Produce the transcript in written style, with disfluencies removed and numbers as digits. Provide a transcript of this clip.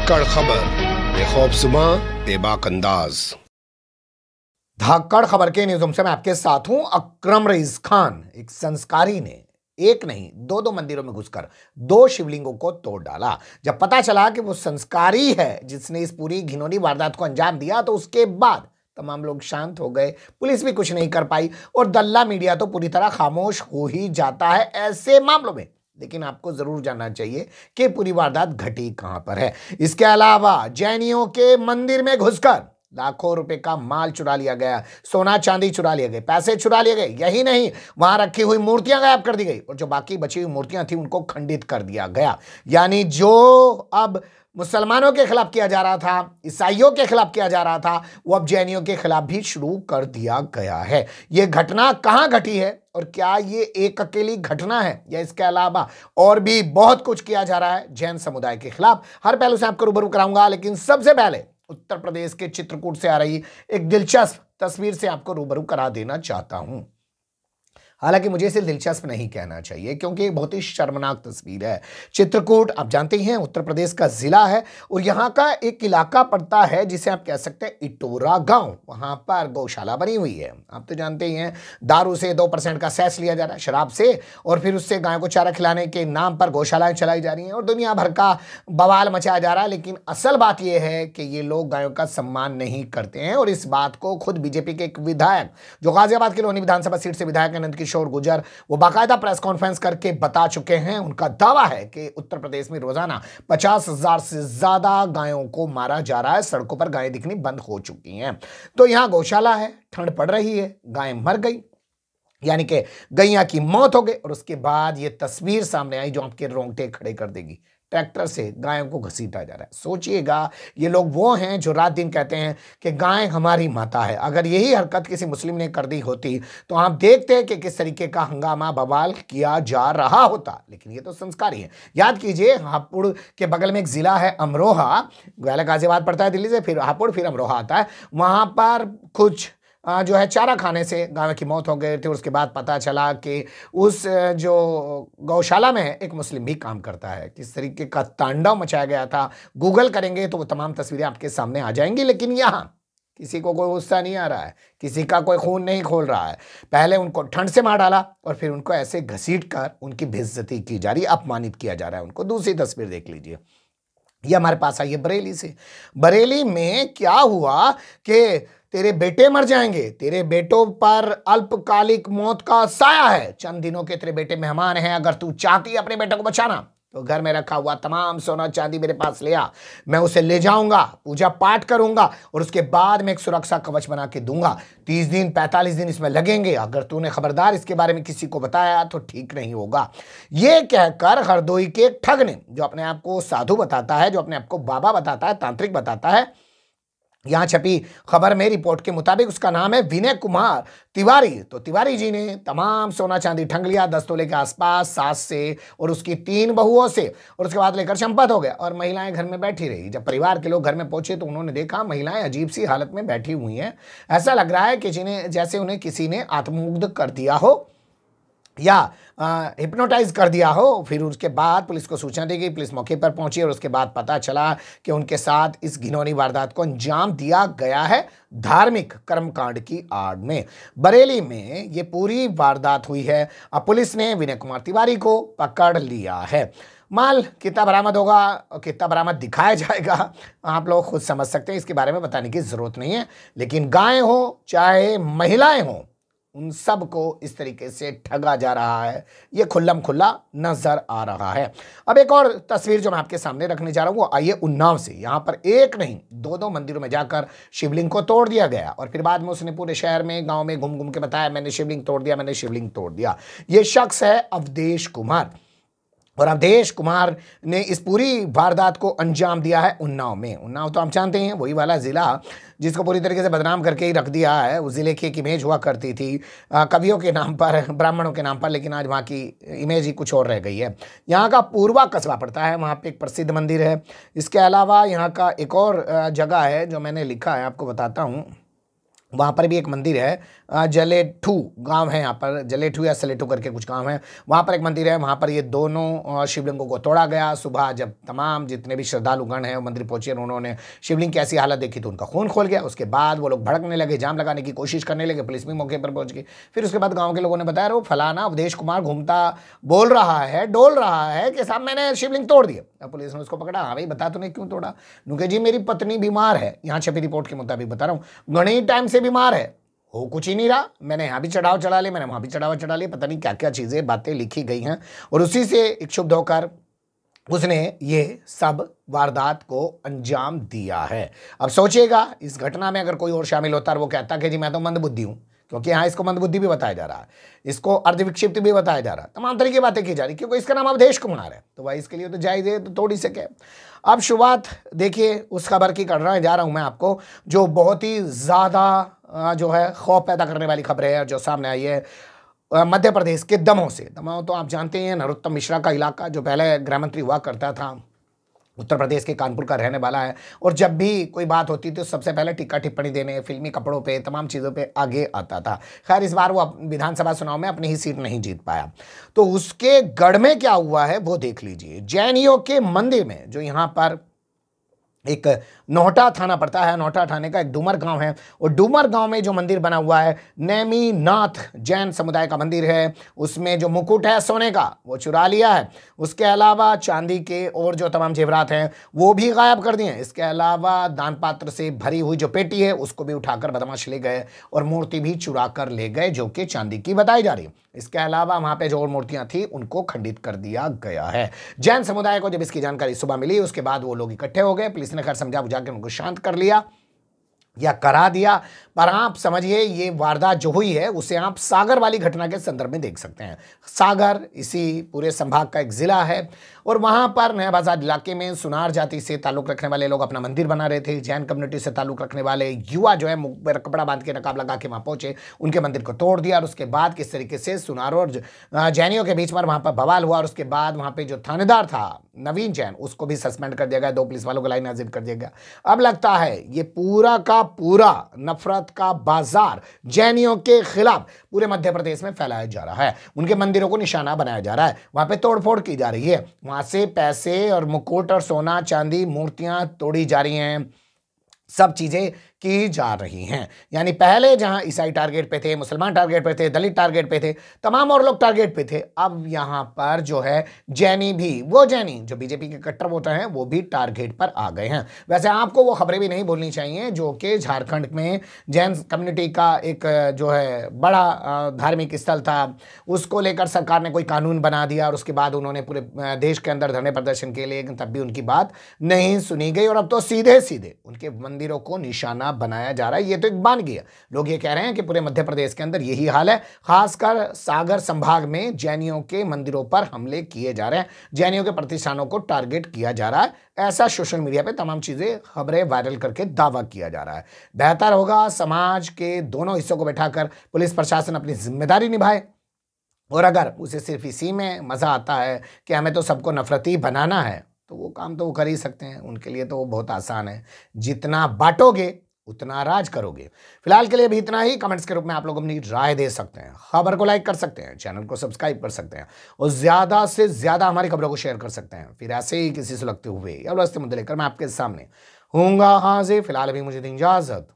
धाकड़ खबर, बेखौफसुमा बेबाक अंदाज। धाकड़ खबर के न्यूज़ से मैं आपके साथ हूं। अकरम रईस खान, एक संस्कारी ने एक नहीं दो मंदिरों में घुसकर 2 शिवलिंगों को तोड़ डाला। जब पता चला कि वो संस्कारी है जिसने इस पूरी घिनौनी वारदात को अंजाम दिया, तो उसके बाद तमाम लोग शांत हो गए, पुलिस भी कुछ नहीं कर पाई और दल्ला मीडिया तो पूरी तरह खामोश हो ही जाता है ऐसे मामलों में। लेकिन आपको जरूर जानना चाहिए कि पूरी वारदात घटी कहां पर है। इसके अलावा जैनियों के मंदिर में घुसकर लाखों रुपए का माल चुरा लिया गया, सोना चांदी चुरा लिए गए, पैसे चुरा लिए गए। यही नहीं, वहां रखी हुई मूर्तियां गायब कर दी गई और जो बाकी बची हुई मूर्तियां थी उनको खंडित कर दिया गया। यानी जो अब मुसलमानों के खिलाफ किया जा रहा था, ईसाइयों के खिलाफ किया जा रहा था, वो अब जैनियों के खिलाफ भी शुरू कर दिया गया है। ये घटना कहां घटी है और क्या ये एक अकेली घटना है या इसके अलावा और भी बहुत कुछ किया जा रहा है जैन समुदाय के खिलाफ, हर पहलू से आपको रूबरू कराऊंगा। लेकिन सबसे पहले उत्तर प्रदेश के चित्रकूट से आ रही एक दिलचस्प तस्वीर से आपको रूबरू करा देना चाहता हूं। हालांकि मुझे इसे दिलचस्प नहीं कहना चाहिए क्योंकि बहुत ही शर्मनाक तस्वीर है। चित्रकूट आप जानते हैं उत्तर प्रदेश का जिला है और यहाँ का एक इलाका पड़ता है जिसे आप कह सकते हैं इटोरा गांव। वहां पर गौशाला बनी हुई है। आप तो जानते ही हैं, दारू से 2% का सेस लिया जा रहा है, शराब से, और फिर उससे गायों को चारा खिलाने के नाम पर गौशालाएं चलाई जा रही हैं और दुनिया भर का बवाल मचाया जा रहा है। लेकिन असल बात यह है कि ये लोग गायों का सम्मान नहीं करते हैं और इस बात को खुद बीजेपी के एक विधायक जो गाजियाबाद की लोनी विधानसभा सीट से विधायक है नंदकिशोर गुर्जर, वो बाकायदा प्रेस कॉन्फ्रेंस करके बता चुके हैं। उनका दावा है कि उत्तर प्रदेश में रोजाना 50,000 से ज्यादा गायों को मारा जा रहा है। सड़कों पर गायें दिखनी बंद हो चुकी हैं। तो यहां गौशाला है, ठंड पड़ रही है, गायें मर गई, यानी कि गैया की मौत हो गई और उसके बाद ये तस्वीर सामने आई जो आपके रोंगटे खड़े कर देगी। ट्रैक्टर से गायों को घसीटा जा रहा है। सोचिएगा, ये लोग वो हैं जो रात दिन कहते हैं कि गाय हमारी माता है। अगर यही हरकत किसी मुस्लिम ने कर दी होती तो आप देखते हैं कि किस तरीके का हंगामा बवाल किया जा रहा होता। लेकिन ये तो संस्कारी है। याद कीजिए, हापुड़ के बगल में एक जिला है अमरोहा, गाजियाबाद पड़ता है दिल्ली से, फिर हापुड़, फिर अमरोहा आता है। वहां पर कुछ जो है चारा खाने से गाय की मौत हो गई थी। उसके बाद पता चला कि उस जो गौशाला में एक मुस्लिम भी काम करता है। किस तरीके का तांडव मचाया गया था, गूगल करेंगे तो वो तमाम तस्वीरें आपके सामने आ जाएंगी। लेकिन यहाँ किसी को कोई गुस्सा नहीं आ रहा है, किसी का कोई खून नहीं खोल रहा है। पहले उनको ठंड से मार डाला और फिर उनको ऐसे घसीट कर उनकी बेइज्जती की जा रही, अपमानित किया जा रहा है उनको। दूसरी तस्वीर देख लीजिए, ये हमारे पास आई है बरेली से। बरेली में क्या हुआ कि तेरे बेटे मर जाएंगे, तेरे बेटों पर अल्पकालिक मौत का साया है, चंद दिनों के तेरे बेटे मेहमान हैं, अगर तू चाहती है अपने बेटे को बचाना तो घर में रखा हुआ तमाम सोना चांदी मेरे पास ले आ, मैं उसे ले जाऊंगा, पूजा पाठ करूंगा और उसके बाद मैं एक सुरक्षा कवच बना के दूंगा। 30 दिन 45 दिन इसमें लगेंगे। अगर तूने खबरदार इसके बारे में किसी को बताया तो ठीक नहीं होगा। ये कहकर हरदोई के एक ठग ने, जो अपने आप को साधु बताता है, जो अपने आप को बाबा बताता है, तांत्रिक बताता है, यहां छपी खबर में रिपोर्ट के मुताबिक उसका नाम है विनय कुमार तिवारी। तो तिवारी जी ने तमाम सोना चांदी ठंग लिया 10 तोले के आसपास, सास से और उसकी 3 बहुओं से, और उसके बाद लेकर चंपत हो गया और महिलाएं घर में बैठी रही। जब परिवार के लोग घर में पहुंचे तो उन्होंने देखा महिलाएं अजीब सी हालत में बैठी हुई हैं। ऐसा लग रहा है कि जिन्हें जैसे उन्हें किसी ने आत्ममुग्ध कर दिया हो या हिप्नोटाइज कर दिया हो। फिर उसके बाद पुलिस को सूचना दी गई, पुलिस मौके पर पहुंची और उसके बाद पता चला कि उनके साथ इस घिनौनी वारदात को अंजाम दिया गया है धार्मिक कर्मकांड की आड़ में। बरेली में ये पूरी वारदात हुई है। अब पुलिस ने विनय कुमार तिवारी को पकड़ लिया है। माल कितना बरामद होगा और कितना बरामद दिखाया जाएगा आप लोग खुद समझ सकते हैं, इसके बारे में बताने की जरूरत नहीं है। लेकिन गाय हो चाहे महिलाएं हो, उन सब को इस तरीके से ठगा जा रहा है, ये खुल्लम खुल्ला नजर आ रहा है। अब एक और तस्वीर जो मैं आपके सामने रखने जा रहा हूं वो आइए उन्नाव से। यहां पर एक नहीं दो मंदिरों में जाकर शिवलिंग को तोड़ दिया गया और फिर बाद में उसने पूरे शहर में, गांव में घूम घूम के बताया मैंने शिवलिंग तोड़ दिया, मैंने शिवलिंग तोड़ दिया। ये शख्स है अवधेश कुमार और अवधेश कुमार ने इस पूरी वारदात को अंजाम दिया है उन्नाव में। उन्नाव तो आप जानते हैं वही वाला ज़िला जिसको पूरी तरीके से बदनाम करके ही रख दिया है। उस ज़िले की एक इमेज हुआ करती थी कवियों के नाम पर, ब्राह्मणों के नाम पर, लेकिन आज वहाँ की इमेज ही कुछ और रह गई है। यहाँ का पूर्वा कस्बा पड़ता है, वहाँ पे एक प्रसिद्ध मंदिर है। इसके अलावा यहाँ का एक और जगह है जो मैंने लिखा है, आपको बताता हूँ। वहाँ पर भी एक मंदिर है, जलेठू गांव है, यहाँ पर जलेठू या सलेठू करके कुछ गांव है, वहाँ पर एक मंदिर है। वहाँ पर ये दोनों शिवलिंगों को तोड़ा गया। सुबह जब तमाम जितने भी श्रद्धालुगण हैं वो मंदिर पहुंचे, उन्होंने शिवलिंग की ऐसी हालत देखी तो उनका खून खोल गया। उसके बाद वो लोग भड़कने लगे, जाम लगाने की कोशिश करने लगे, पुलिस भी मौके पर पहुंच गई। फिर उसके बाद गाँव के लोगों ने बताया वो फलाना अवधेश कुमार घूमता बोल रहा है, डोल रहा है कि साहब मैंने शिवलिंग तोड़ दिया। अब पुलिस ने उसको पकड़ा, हाँ भाई बता तूने क्यों तोड़ा? नुके जी मेरी पत्नी बीमार है, यहाँ छपी रिपोर्ट के मुताबिक बता रहा हूँ, घनी टाइम से बीमार है, हो कुछ ही नहीं रहा, मैंने यहाँ भी चढ़ाव चढ़ा लिया, मैंने वहाँ भी चढ़ा लिया, पता नहीं क्या क्या चीज़ें बातें लिखी गई हैं। और उसी से क्षुब्ध होकर उसने ये सब वारदात को अंजाम दिया है। अब सोचिएगा इस घटना में अगर कोई और शामिल होता और वो कहता कि जी मैं तो मंदबुद्धि हूँ, क्योंकि यहाँ इसको मंदबुद्धि भी बताया जा रहा है, इसको अर्धविक्षिप्त भी बताया जा रहा है, तमाम तरह की बातें की जा रही, क्योंकि इसका नाम अवधेश कुमार है, तो भाई इसके लिए तो जायज़ है, तो तोड़ ही सके। अब शुरुआत देखिए उस खबर की कर जा रहा हूँ मैं आपको, जो बहुत ही ज़्यादा जो है खौफ पैदा करने वाली खबर है जो सामने आई है मध्य प्रदेश के दमोह से। दमोह तो आप जानते हैं नरोत्तम मिश्रा का इलाका, जो पहले गृह मंत्री हुआ करता था, उत्तर प्रदेश के कानपुर का रहने वाला है। और जब भी कोई बात होती थी तो सबसे पहले टिक्का टिप्पणी देने, फिल्मी कपड़ों पे, तमाम चीज़ों पे आगे आता था। खैर इस बार वो विधानसभा चुनाव में अपनी ही सीट नहीं जीत पाया। तो उसके गढ़ में क्या हुआ है वो देख लीजिए। जैनियों के मंदिर में, जो यहाँ पर एक नोहटा थाना पड़ता है, नोहटा थाने का एक डूमर गांव है, और डूमर गांव में जो मंदिर बना हुआ है नेमीनाथ जैन समुदाय का मंदिर है, उसमें जो मुकुट है सोने का वो चुरा लिया है। उसके अलावा चांदी के और जो तमाम जेवरात हैं वो भी गायब कर दिए हैं। इसके अलावा दान पात्र से भरी हुई जो पेटी है उसको भी उठाकर बदमाश ले गए, और मूर्ति भी चुरा कर ले गए जो कि चांदी की बताई जा रही है। इसके अलावा वहां पे जो और मूर्तियां थी उनको खंडित कर दिया गया है। जैन समुदाय को जब इसकी जानकारी सुबह मिली उसके बाद वो लोग इकट्ठे हो गए, पुलिस ने खैर समझा बुझा के उनको शांत कर लिया या करा दिया। पर आप समझिए ये वारदात जो हुई है उसे आप सागर वाली घटना के संदर्भ में देख सकते हैं। सागर इसी पूरे संभाग का एक जिला है, और वहां पर नया बाजार इलाके में सुनार जाति से ताल्लुक रखने वाले लोग अपना मंदिर बना रहे थे। जैन कम्युनिटी से ताल्लुक रखने वाले युवा जो है मुख पर कपड़ा बांध के नकाब लगा के वहां पहुंचे, उनके मंदिर को तोड़ दिया। और उसके बाद किस तरीके से सुनारों और जैनियों के बीच में वहां पर बवाल हुआ, और उसके बाद वहां पर जो थानेदार था नवीन जैन उसको भी सस्पेंड कर दिया गया, 2 पुलिस वालों को लाइन हाजिर कर दिया गया। अब लगता है ये पूरा का पूरा नफरत का बाजार जैनियों के खिलाफ पूरे मध्य प्रदेश में फैलाया जा रहा है। उनके मंदिरों को निशाना बनाया जा रहा है, वहां पे तोड़फोड़ की जा रही है, वहां से पैसे और मुकुट और सोना चांदी मूर्तियां तोड़ी जा रही हैं, सब चीजें की जा रही हैं। यानी पहले जहां ईसाई टारगेट पे थे, मुसलमान टारगेट पे थे, दलित टारगेट पे थे, तमाम और लोग टारगेट पे थे, अब यहां पर जो है जैनी भी, वो जैनी जो बीजेपी के कट्टर वोटर हैं वो भी टारगेट पर आ गए हैं। वैसे आपको वो खबरें भी नहीं बोलनी चाहिए जो कि झारखंड में जैन कम्युनिटी का एक जो है बड़ा धार्मिक स्थल था, उसको लेकर सरकार ने कोई कानून बना दिया और उसके बाद उन्होंने पूरे देश के अंदर धरने प्रदर्शन के लिए, लेकिन तब भी उनकी बात नहीं सुनी गई, और अब तो सीधे सीधे उनके मंदिरों को निशाना बनाया जा रहा है। ये तो एक बानगी है। लोग ये कह रहे हैं कि पूरे मध्य प्रदेश के अंदर यही हाल है, खासकर सागर संभाग में जैनियों के मंदिरों पर हमले किए जा रहे हैं, जैनियों के प्रतिष्ठानों को टारगेट किया जा रहा है। ऐसा सोशल मीडिया पे तमाम चीजें खबरें वायरल करके दावा किया जा रहा है। बेहतर होगा समाज के दोनों हिस्सों को बैठाकर पुलिस प्रशासन अपनी जिम्मेदारी निभाए, और अगर उसे सिर्फ इसी में मजा आता है कि हमें तो सबको नफरती बनाना है, तो वो काम तो वो कर ही सकते हैं, उनके लिए तो वो बहुत आसान है। जितना बांटोगे उतना राज करोगे। फिलहाल के लिए भी इतना ही। कमेंट्स के रूप में आप लोग अपनी राय दे सकते हैं, खबर को लाइक कर सकते हैं, चैनल को सब्सक्राइब कर सकते हैं, और ज्यादा से ज्यादा हमारी खबरों को शेयर कर सकते हैं। फिर ऐसे ही किसी से लगते हुए या मुद्दे लेकर मैं आपके सामने हूँगा हाजिर। फिलहाल अभी मुझे दीजिए इजाजत।